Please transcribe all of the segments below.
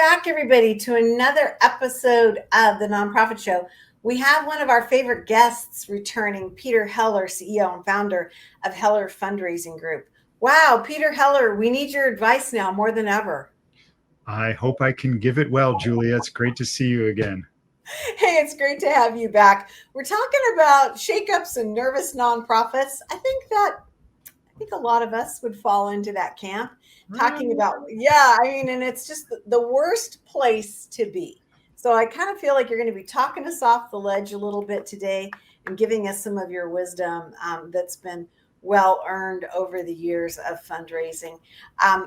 back, everybody, to another episode of the Nonprofit Show. We have one of our favorite guests returning, Peter Heller, CEO and founder of Heller Fundraising Group. Wow, Peter Heller, we need your advice now more than ever. I hope I can give it well, Julia. It's great to see you again. Hey, it's great to have you back. We're talking about shakeups and nervous nonprofits. I think a lot of us would fall into that camp. Talking about, and it's just the worst place to be. So I kind of feel like you're going to be talking us off the ledge a little bit today and giving us some of your wisdom that's been well earned over the years of fundraising.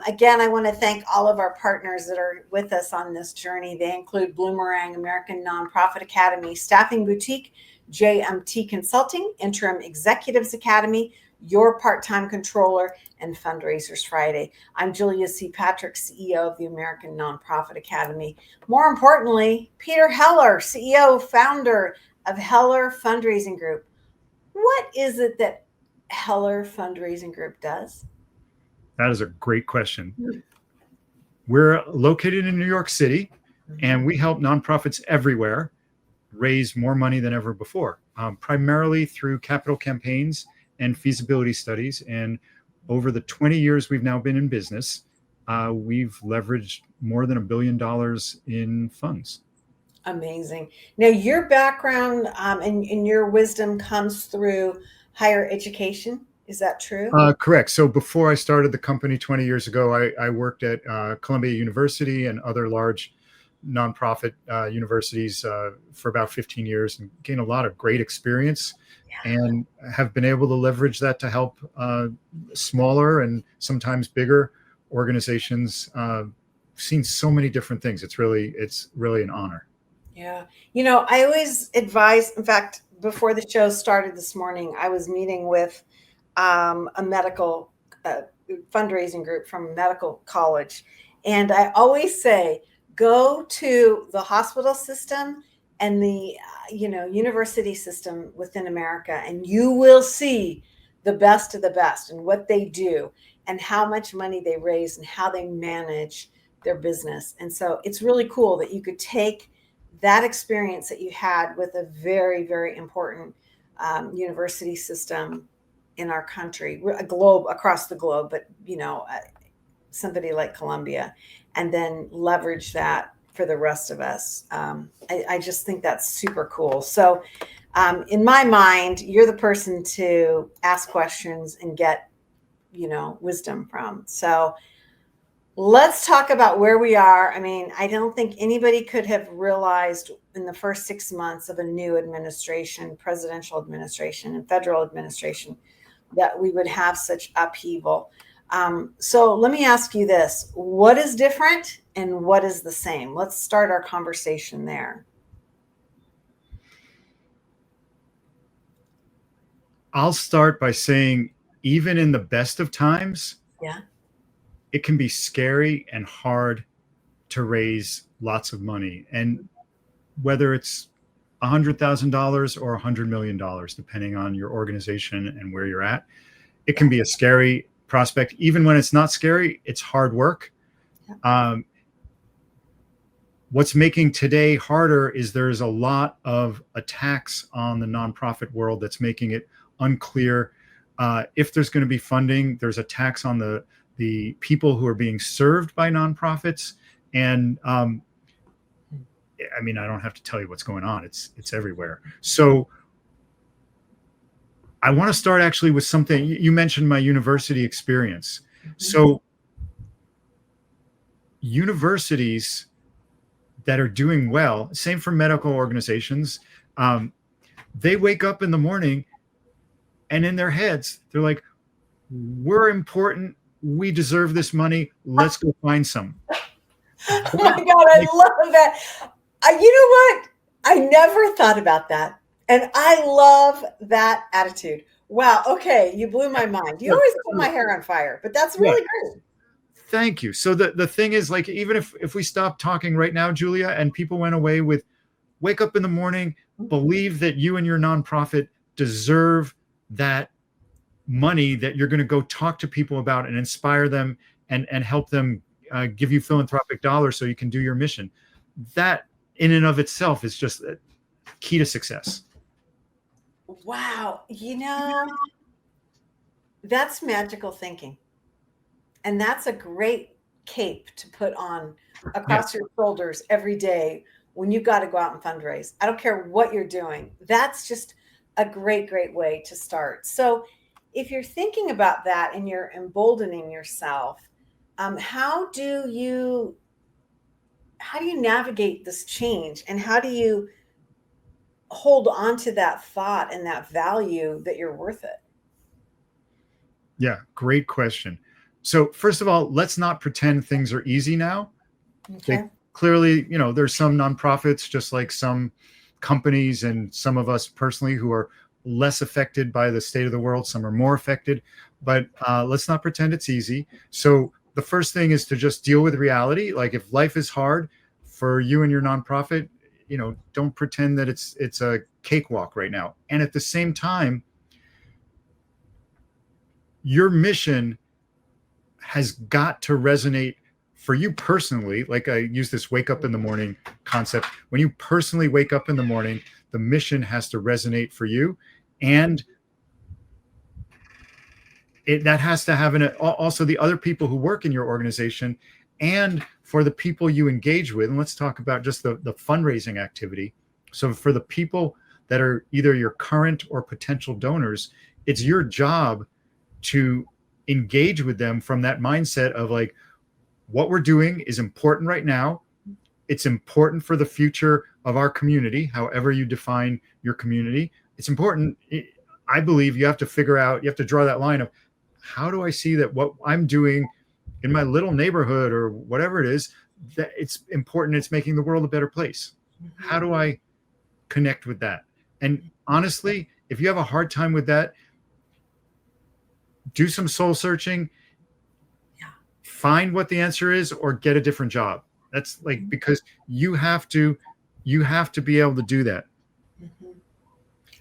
Again, I want to thank all of our partners that are with us on this journey. They include Bloomerang, American Nonprofit Academy, Staffing Boutique, JMT Consulting, Interim Executives Academy, Your Part-Time Controller, and Fundraisers Friday. I'm Julia C. Patrick, CEO of the American Nonprofit Academy. More importantly, Peter Heller, CEO, founder of Heller Fundraising Group. What is it that Heller Fundraising Group does? That is a great question. We're located in New York City, and we help nonprofits everywhere raise more money than ever before, primarily through capital campaigns and feasibility studies. And over the 20 years we've now been in business, we've leveraged more than $1 billion in funds. Amazing. Now, your background and your wisdom comes through higher education. Is that true? Correct. So before I started the company 20 years ago, I worked at Columbia University and other large nonprofit universities for about 15 years and gained a lot of great experience. And have been able to leverage that to help smaller and sometimes bigger organizations. Seen so many different things. It's really an honor. Yeah. I always advise, in fact, before the show started this morning, I was meeting with a medical fundraising group from a medical college. And I always say, go to the hospital system and the university system within America, and you will see the best of the best and what they do and how much money they raise and how they manage their business. And so it's really cool that you could take that experience that you had with a very, very important university system in our country, across the globe, but somebody like Columbia, and then leverage that for the rest of us. I just think that's super cool. So in my mind, you're the person to ask questions and get, wisdom from. So let's talk about where we are. I mean, I don't think anybody could have realized in the first 6 months of a new administration, presidential administration and federal administration, that we would have such upheaval. So let me ask you this: what is different and what is the same? Let's start our conversation there. I'll start by saying, even in the best of times, it can be scary and hard to raise lots of money. And whether it's $100,000 or $100 million, depending on your organization and where you're at, it can be a scary prospect. Even when it's not scary, it's hard work. What's making today harder is there's a lot of attacks on the nonprofit world that's making it unclear if there's going to be funding. There's attacks on the people who are being served by nonprofits. And I don't have to tell you what's going on. It's everywhere. So I want to start actually with something. You mentioned my university experience. So universities that are doing well, same for medical organizations, they wake up in the morning and in their heads, they're like, we're important. We deserve this money. Let's go find some. Oh my God, I love that. You know what? I never thought about that. And I love that attitude. Wow. Okay. You blew my mind. You always put my hair on fire, but that's really good. Thank you. So the thing is, like, even if we stop talking right now, Julia, and people went away with, wake up in the morning, believe that you and your nonprofit deserve that money that you're going to go talk to people about and inspire them and help them give you philanthropic dollars so you can do your mission. That in and of itself is just a key to success. Wow. That's magical thinking. And that's a great cape to put on across your shoulders every day when you got to go out and fundraise. I don't care what you're doing. That's just a great, great way to start. So if you're thinking about that and you're emboldening yourself, how do you navigate this change, and how do you hold on to that thought and that value that you're worth it? Yeah, great question. So first of all, let's not pretend things are easy now. Okay. They clearly, there's some nonprofits, just like some companies and some of us personally, who are less affected by the state of the world. Some are more affected, but let's not pretend it's easy. So the first thing is to just deal with reality. Like, if life is hard for you and your nonprofit, don't pretend that it's a cakewalk right now. And at the same time, your mission has got to resonate for you personally. Like, I use this wake up in the morning concept. When you personally wake up in the morning, the mission has to resonate for you. And that has to have also the other people who work in your organization, and for the people you engage with. And let's talk about just the fundraising activity. So for the people that are either your current or potential donors, it's your job to engage with them from that mindset of like, what we're doing is important right now. It's important for the future of our community, however you define your community. It's important. I believe you have to figure out, you have to draw that line of, how do I see that what I'm doing in my little neighborhood or whatever it is, that it's important, it's making the world a better place. How do I connect with that? And honestly, if you have a hard time with that, do some soul searching, find what the answer is, or get a different job. That's like, because you have to be able to do that.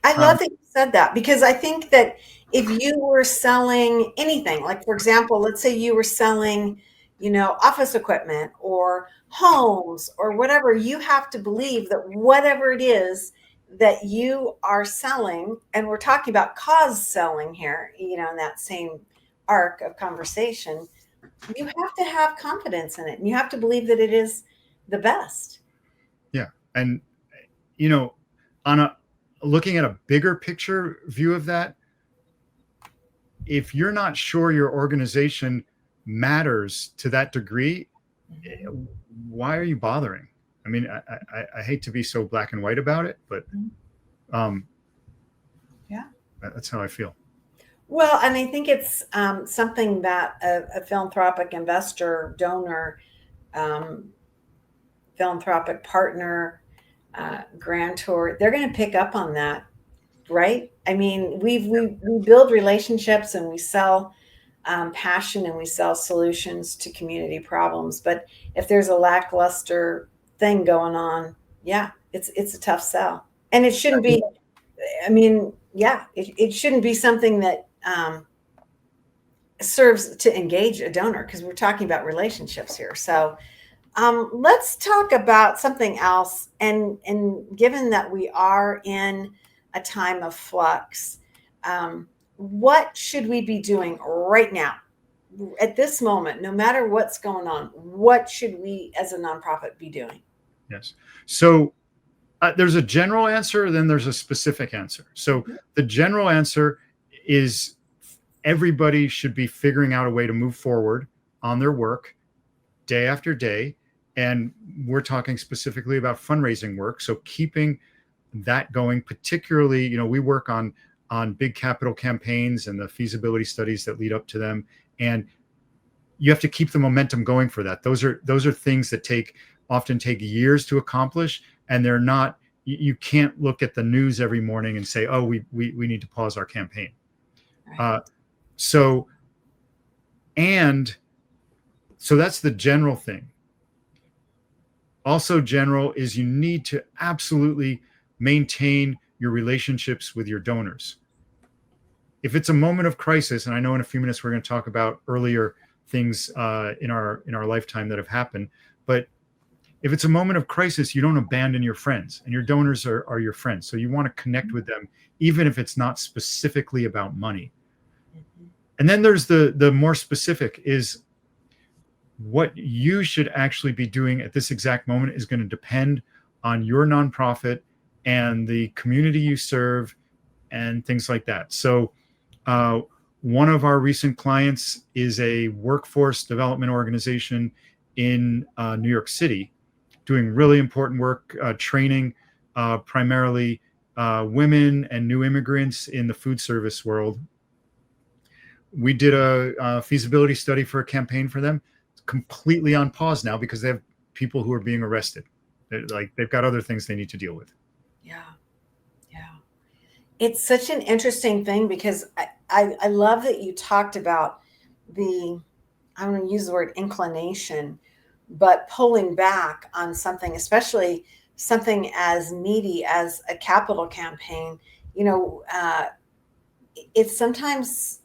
I love that you said that, because I think that if you were selling anything, like, for example, let's say you were selling, office equipment or homes or whatever, you have to believe that whatever it is that you are selling, and we're talking about cause selling here, in that same arc of conversation, you have to have confidence in it, and you have to believe that it is the best. Yeah. And, looking at a bigger picture view of that, if you're not sure your organization matters to that degree, why are you bothering? I mean, I hate to be so black and white about it, but that's how I feel. Well, and I think it's something that a philanthropic investor, donor, philanthropic partner, grantor, they're going to pick up on that, right? I mean, we build relationships, and we sell passion, and we sell solutions to community problems. But if there's a lackluster thing going on, it's a tough sell, and it shouldn't be. I mean, it shouldn't be something that serves to engage a donor, because we're talking about relationships here. So let's talk about something else. And given that we are in a time of flux, what should we be doing right now, at this moment, no matter what's going on? What should we as a nonprofit be doing? Yes. So there's a general answer, then there's a specific answer. So the general answer is everybody should be figuring out a way to move forward on their work day after day. And we're talking specifically about fundraising work. So keeping that going, particularly, we work on big capital campaigns and the feasibility studies that lead up to them. And you have to keep the momentum going for that. Those are things that often take years to accomplish. And they're not, you can't look at the news every morning and say, oh, we need to pause our campaign. Right. So that's the general thing. Also general is, you need to absolutely maintain your relationships with your donors. If it's a moment of crisis, and I know in a few minutes we're going to talk about earlier things in our lifetime that have happened. But if it's a moment of crisis, you don't abandon your friends, and your donors are your friends. So you want to connect with them, even if it's not specifically about money. Mhm. And then there's the more specific is what you should actually be doing at this exact moment is going to depend on your nonprofit and the community you serve and things like that. So one of our recent clients is a workforce development organization in New York City, doing really important work, training primarily women and new immigrants in the food service world. We did a feasibility study for a campaign for them. It's completely on pause now because they have people who are being arrested. They've got other things they need to deal with. Yeah. Yeah. It's such an interesting thing because I love that you talked about the, I'm going to use the word inclination, but pulling back on something, especially something as meaty as a capital campaign. It's sometimes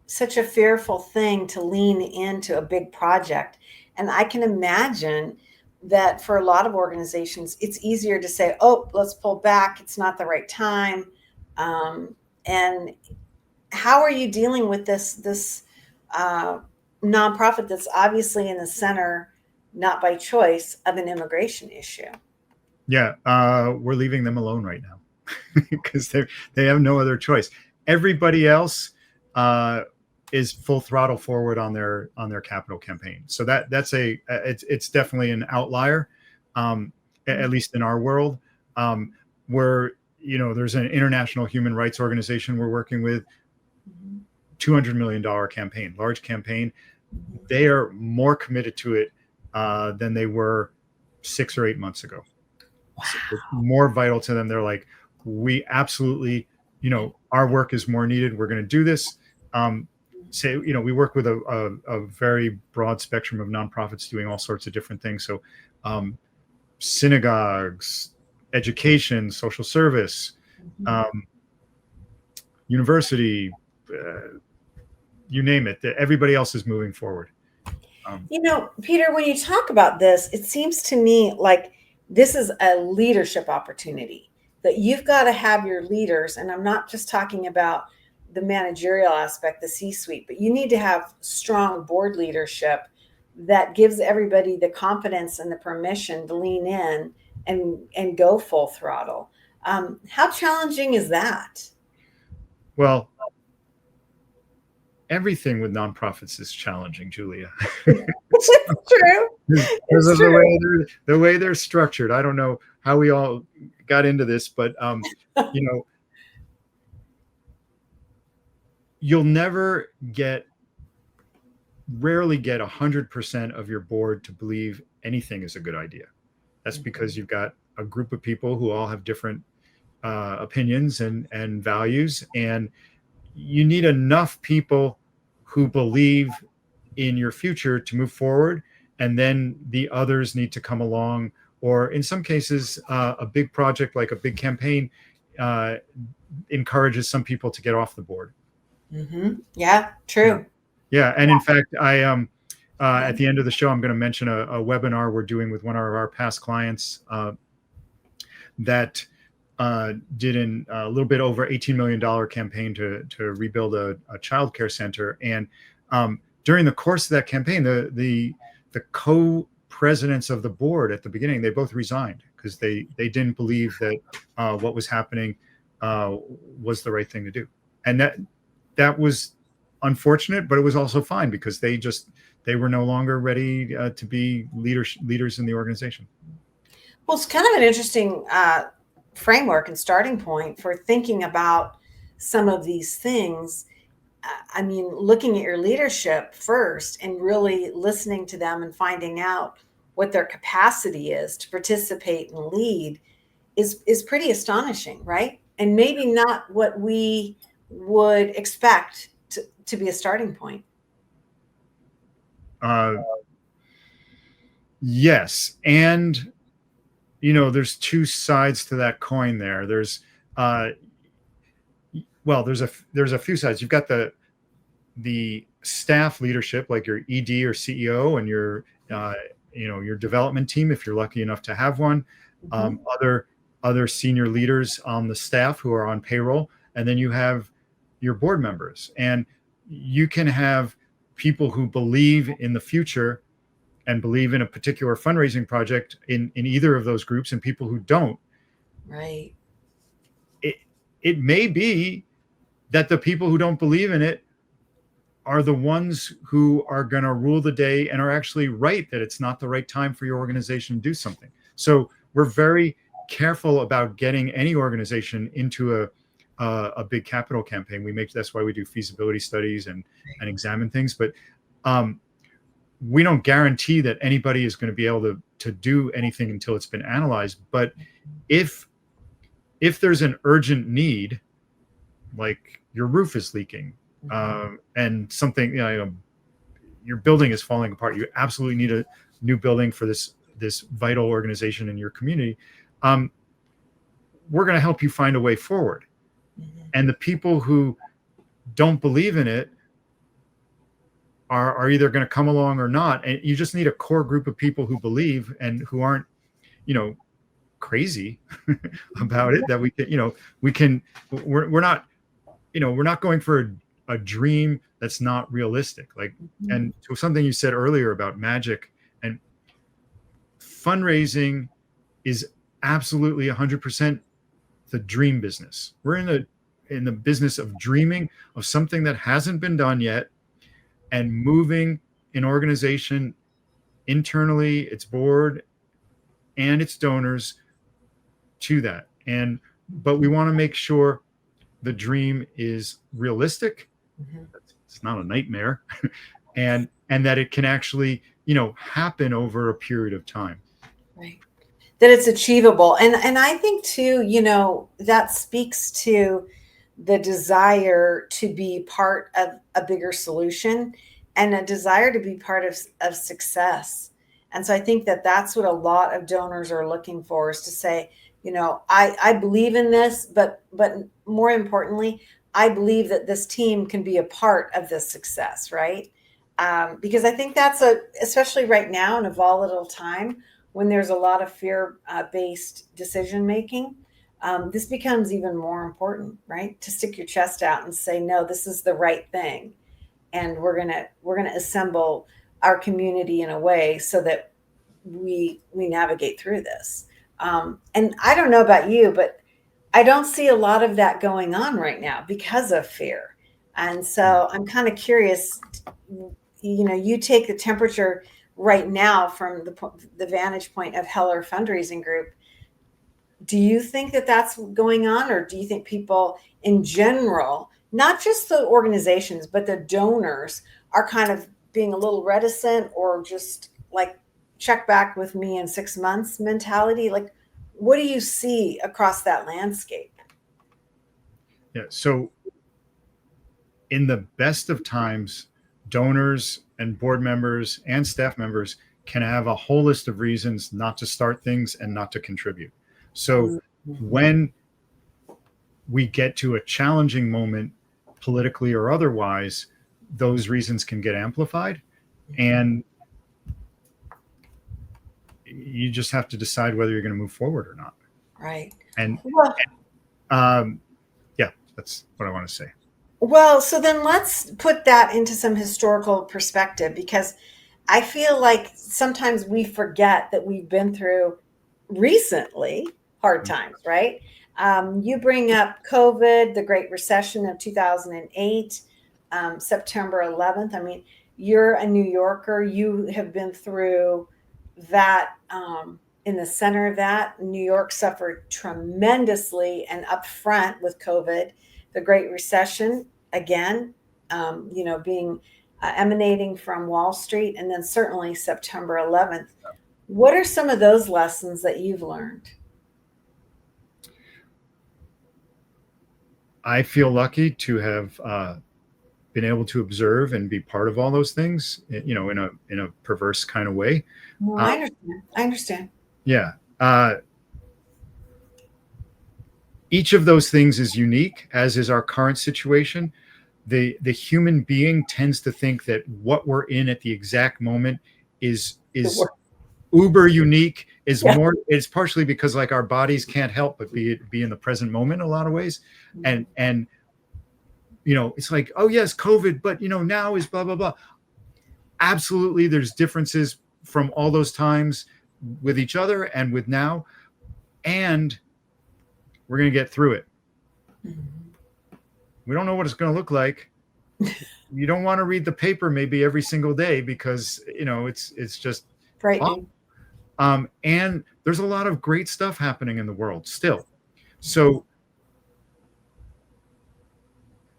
such a fearful thing to lean into a big project. And I can imagine that for a lot of organizations, it's easier to say, oh, let's pull back. It's not the right time. And how are you dealing with this nonprofit that's obviously in the center, not by choice, of an immigration issue? Yeah, we're leaving them alone right now because they have no other choice. Everybody else is full throttle forward on their capital campaign. So it's definitely an outlier, at least in our world. Where there's an international human rights organization we're working with, $200 million campaign, large campaign. They are more committed to it than they were 6 or 8 months ago. Wow. So it's more vital to them. They're like, we absolutely, our work is more needed. We're going to do this. We work with a very broad spectrum of nonprofits doing all sorts of different things. So synagogues, education, social service, university, you name it. Everybody else is moving forward. Peter, when you talk about this, it seems to me like this is a leadership opportunity that you've got to have your leaders. And I'm not just talking about the managerial aspect, the C-suite, but you need to have strong board leadership that gives everybody the confidence and the permission to lean in and go full throttle. How challenging is that? Well, everything with nonprofits is challenging, Julia. It's true. Because of the way they're structured. I don't know how we all got into this, but you'll rarely get 100% of your board to believe anything is a good idea. That's because you've got a group of people who all have different opinions and values, and you need enough people who believe in your future to move forward, and then the others need to come along. Or in some cases, a big project like a big campaign encourages some people to get off the board. Yeah, true. Yeah, and in fact, at the end of the show, I'm going to mention a webinar we're doing with one of our past clients that did a little bit over $18 million campaign to rebuild a child care center. And during the course of that campaign, the co-presidents of the board at the beginning, they both resigned because they didn't believe that what was happening was the right thing to do. And that was unfortunate, but it was also fine because they were no longer ready to be leaders in the organization. Well, it's kind of an interesting framework and starting point for thinking about some of these things. I mean, looking at your leadership first and really listening to them and finding out what their capacity is to participate and lead is pretty astonishing, right? And maybe not what we would expect to be a starting point. Yes, and there's two sides to that coin. There's there's a few sides. You've got the staff leadership, like your ED or CEO, and your your development team, if you're lucky enough to have one, other senior leaders on the staff who are on payroll, and then you have your board members. And you can have people who believe in the future and believe in a particular fundraising project in either of those groups, and people who don't. Right. It may be that the people who don't believe in it are the ones who are going to rule the day and are actually right that it's not the right time for your organization to do something. So we're very careful about getting any organization into a big capital campaign. That's why we do feasibility studies and examine things. But we don't guarantee that anybody is going to be able to do anything until it's been analyzed. But if there's an urgent need, like your roof is leaking, and something, your building is falling apart, you absolutely need a new building for this vital organization in your community, we're going to help you find a way forward. And the people who don't believe in it are either going to come along or not. And you just need a core group of people who believe and who aren't, crazy about it, that we're not, we're not going for a dream that's not realistic. And to something you said earlier about magic, and fundraising is absolutely 100% the dream business. We're in the business of dreaming of something that hasn't been done yet, and moving an organization internally, its board and its donors, to that. But we want to make sure the dream is realistic. It's not a nightmare, and that it can actually, happen over a period of time. Right. That it's achievable. And I think too, that speaks to the desire to be part of a bigger solution and a desire to be part of success. And so I think that that's what a lot of donors are looking for, is to say, I believe in this, but more importantly, I believe that this team can be a part of this success, right? Because I think that's especially right now in a volatile time when there's a lot of fear-based decision making, this becomes even more important, right? To stick your chest out and say, no, this is the right thing, and we're gonna assemble our community in a way so that we navigate through this. And I don't know about you, but I don't see a lot of that going on right now because of fear. And so I'm kind of curious, you take the temperature right now from the vantage point of Heller Fundraising Group. Do you think that that's going on, or do you think people in general, not just the organizations, but the donors, are kind of being a little reticent, or just like, check back with me in 6 months mentality? Like, what do you see across that landscape? Yeah. So in the best of times, donors and board members and staff members can have a whole list of reasons not to start things and not to contribute. So when we get to a challenging moment, politically or otherwise, those reasons can get amplified, and you just have to decide whether you're going to move forward or not. Right. Yeah, that's what I want to say. Well, so then let's put that into some historical perspective, because I feel like sometimes we forget that we've been through recently hard times, right? You bring up COVID, the Great Recession of 2008, September 11th. I mean, you're a New Yorker. You have been through that. In the center of that, New York suffered tremendously and upfront with COVID, the Great Recession, again, being emanating from Wall Street, and then certainly September 11th. What are some of those lessons that you've learned? I feel lucky to have been able to observe and be part of all those things, in a perverse kind of way. Well, I understand. Yeah. Each of those things is unique, as is our current situation. the human being tends to think that what we're in at the exact moment is uber unique, is Yeah. more, it's partially because like our bodies can't help but be in the present moment in a lot of ways. And it's like, oh yes, COVID, but now is blah blah blah. Absolutely, there's differences from all those times with each other and with now, and we're going to get through it. We don't know what it's going to look like. You don't want to read the paper maybe every single day because it's just frightening. And there's a lot of great stuff happening in the world still. So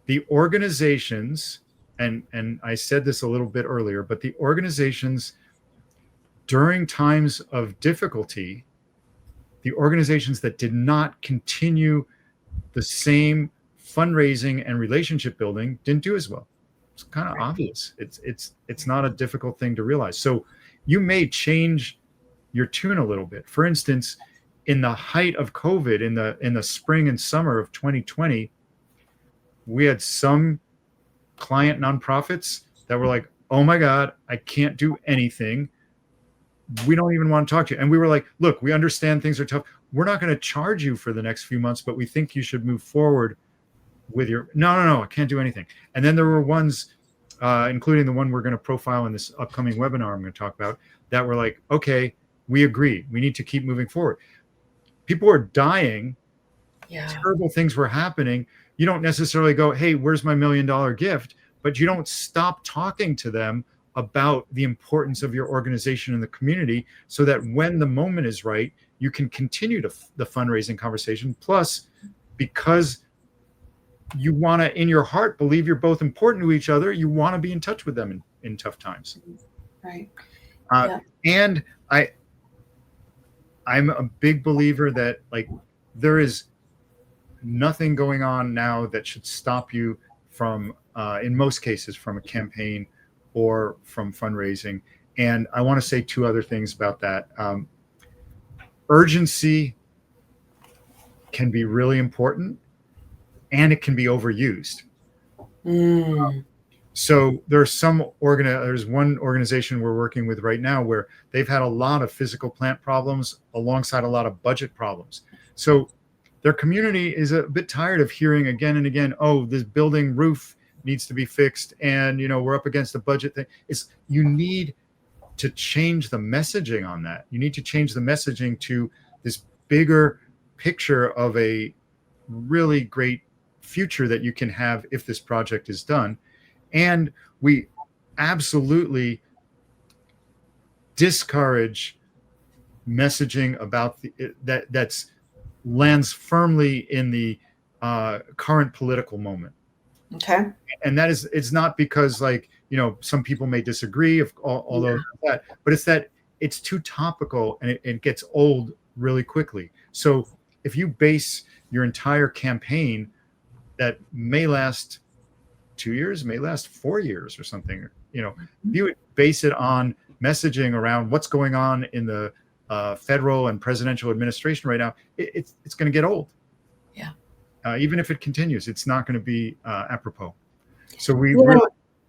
the organizations, and I said this a little bit earlier, but the organizations during times of difficulty, the organizations that did not continue the same fundraising and relationship building didn't do as well. It's kind of obvious. It's not a difficult thing to realize. So you may change your tune a little bit. For instance, in the height of COVID, in the spring and summer of 2020, we had some client nonprofits that were like, oh my God, I can't do anything. We don't even want to talk to you. And we were like, look, we understand things are tough. We're not going to charge you for the next few months, but we think you should move forward with your, no, I can't do anything. And then there were ones, including the one we're going to profile in this upcoming webinar I'm going to talk about, that were like, okay, we agree. We need to keep moving forward. People are dying. Yeah. Terrible things were happening. You don't necessarily go, hey, where's my $1 million gift? But you don't stop talking to them about the importance of your organization in the community so that when the moment is right, you can continue the fundraising conversation. Plus, because you want to, in your heart, believe you're both important to each other, you want to be in touch with them in tough times. Right. And I'm a big believer that like there is nothing going on now that should stop you from, in most cases, from a campaign or from fundraising. And I want to say two other things about that. Urgency can be really important, and it can be overused. So there's one organization we're working with right now where they've had a lot of physical plant problems alongside a lot of budget problems. So their community is a bit tired of hearing again and again, oh, this building roof needs to be fixed, and we're up against the budget thing. You need to change the messaging on that. You need to change the messaging to this bigger picture of a really great future that you can have if this project is done. And we absolutely discourage messaging about that's lands firmly in the current political moment. Okay. And that is, it's not because like, some people may disagree of all of that, but it's that it's too topical and it gets old really quickly. So if you base your entire campaign that may last 2 years, may last 4 years or something, you would base it on messaging around what's going on in the federal and presidential administration right now, it's going to get old. Yeah. Even if it continues, it's not going to be apropos. So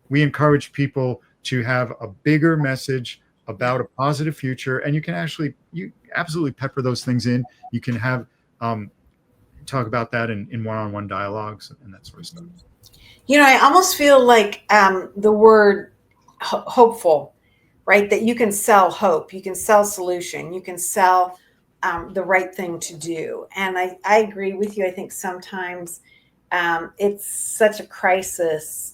we encourage people to have a bigger message about a positive future, and you absolutely pepper those things in. You can have talk about that in one-on-one dialogues and that sort of stuff. I almost feel like the word hopeful, right? That you can sell hope, you can sell solution, you can sell the right thing to do. And I agree with you. I think sometimes it's such a crisis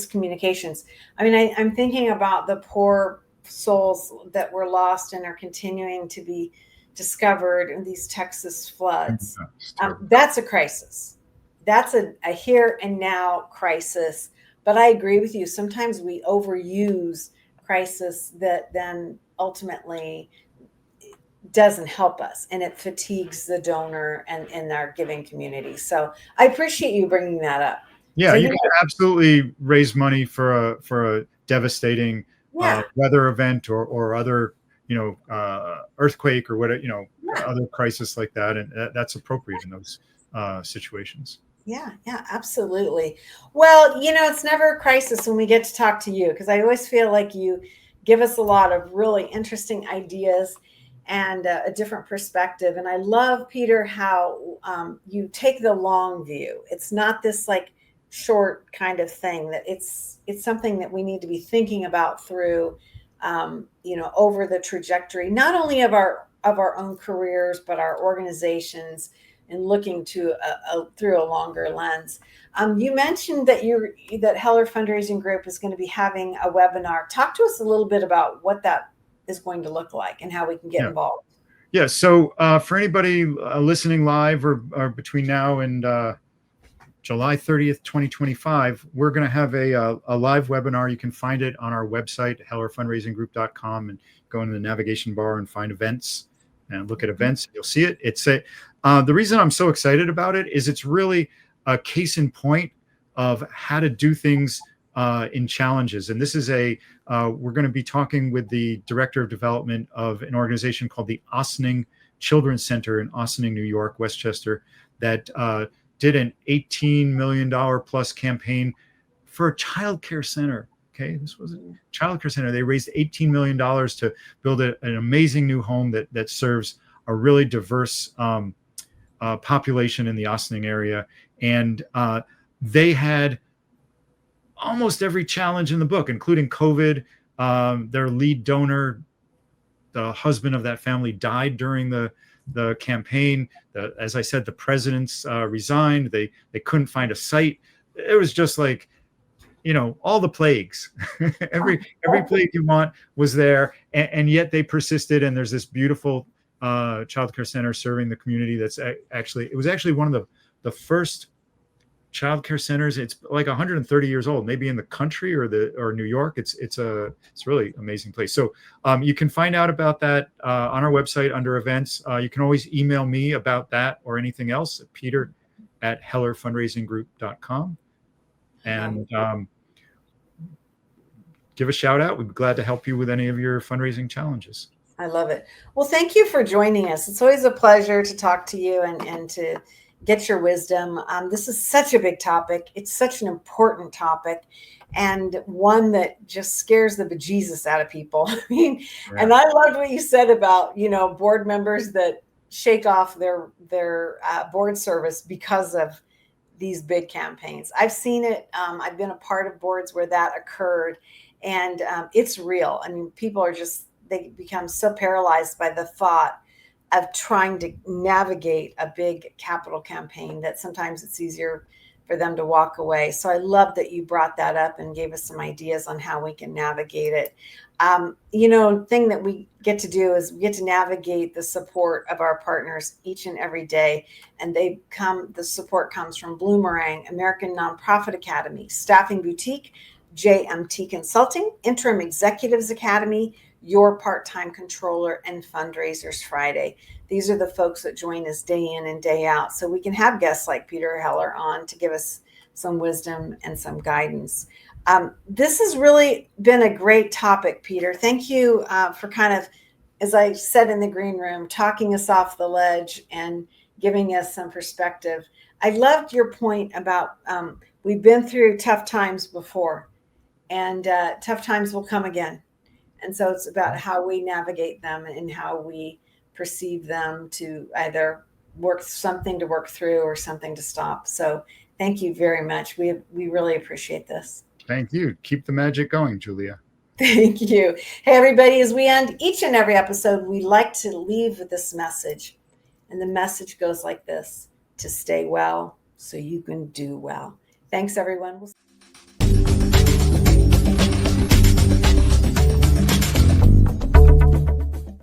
communications. I mean, I'm thinking about the poor souls that were lost and are continuing to be discovered in these Texas floods. That's a crisis. That's a here and now crisis. But I agree with you. Sometimes we overuse crisis that then ultimately doesn't help us, and it fatigues the donor and our giving community. So I appreciate you bringing that up. Yeah, you can absolutely raise money for a devastating weather event or other earthquake or whatever, other crisis like that, and that's appropriate in those situations. Yeah, yeah, absolutely. Well, it's never a crisis when we get to talk to you, because I always feel like you give us a lot of really interesting ideas and a different perspective. And I love, Peter, how you take the long view. It's not this like short kind of thing, that it's something that we need to be thinking about through, over the trajectory, not only of our own careers, but our organizations, and looking to through a longer lens. You mentioned that Heller Fundraising Group is going to be having a webinar. Talk to us a little bit about what that is going to look like and how we can get Yeah. involved. Yeah. So for anybody listening live or between now and July 30th, 2025, we're going to have a live webinar. You can find it on our website, hellerfundraisinggroup.com, and go into the navigation bar and find events and look at events. You'll see it. The reason I'm so excited about it is it's really a case in point of how to do things in challenges. And this is we're going to be talking with the director of development of an organization called the Ossining Children's Center in Ossining, New York, Westchester, that did an $18 million plus campaign for a childcare center. Okay, this was a childcare center. They raised $18 million to build an amazing new home that serves a really diverse population in the Ossining area. And they had almost every challenge in the book, including COVID. Their lead donor, the husband of that family, died during the campaign. As I said, the presidents resigned. They couldn't find a site. It was just like, all the plagues. every plague you want was there, and yet they persisted. And there's this beautiful childcare center serving the community. It was actually one of the first childcare centers. It's like 130 years old, maybe in the country or New York. It's really amazing place. So you can find out about that on our website under events. You can always email me about that or anything else at peter@hellerfundraisinggroup.com, and give a shout out. We'd be glad to help you with any of your fundraising challenges. I love it. Well, thank you for joining us. It's always a pleasure to talk to you and to get your wisdom. This is such a big topic. It's such an important topic, and one that just scares the bejesus out of people. I mean, Yeah. and I loved what you said about, board members that shake off their board service because of these big campaigns. I've seen it. I've been a part of boards where that occurred, and it's real. I mean, people they become so paralyzed by the thought of trying to navigate a big capital campaign that sometimes it's easier for them to walk away. So I love that you brought that up and gave us some ideas on how we can navigate it. Thing that we get to do is we get to navigate the support of our partners each and every day. And the support comes from Bloomerang, American Nonprofit Academy, Staffing Boutique, JMT Consulting, Interim Executives Academy, Your Part-Time Controller, and Fundraisers Friday. These are the folks that join us day in and day out. So we can have guests like Peter Heller on to give us some wisdom and some guidance. This has really been a great topic, Peter. Thank you for kind of, as I said in the green room, talking us off the ledge and giving us some perspective. I loved your point about we've been through tough times before, and tough times will come again. And so it's about how we navigate them and how we perceive them to either work through or something to stop. So thank you very much. We really appreciate this. Thank you. Keep the magic going, Julia. Thank you. Hey, everybody, as we end each and every episode, we like to leave with this message. And the message goes like this: to stay well so you can do well. Thanks, everyone.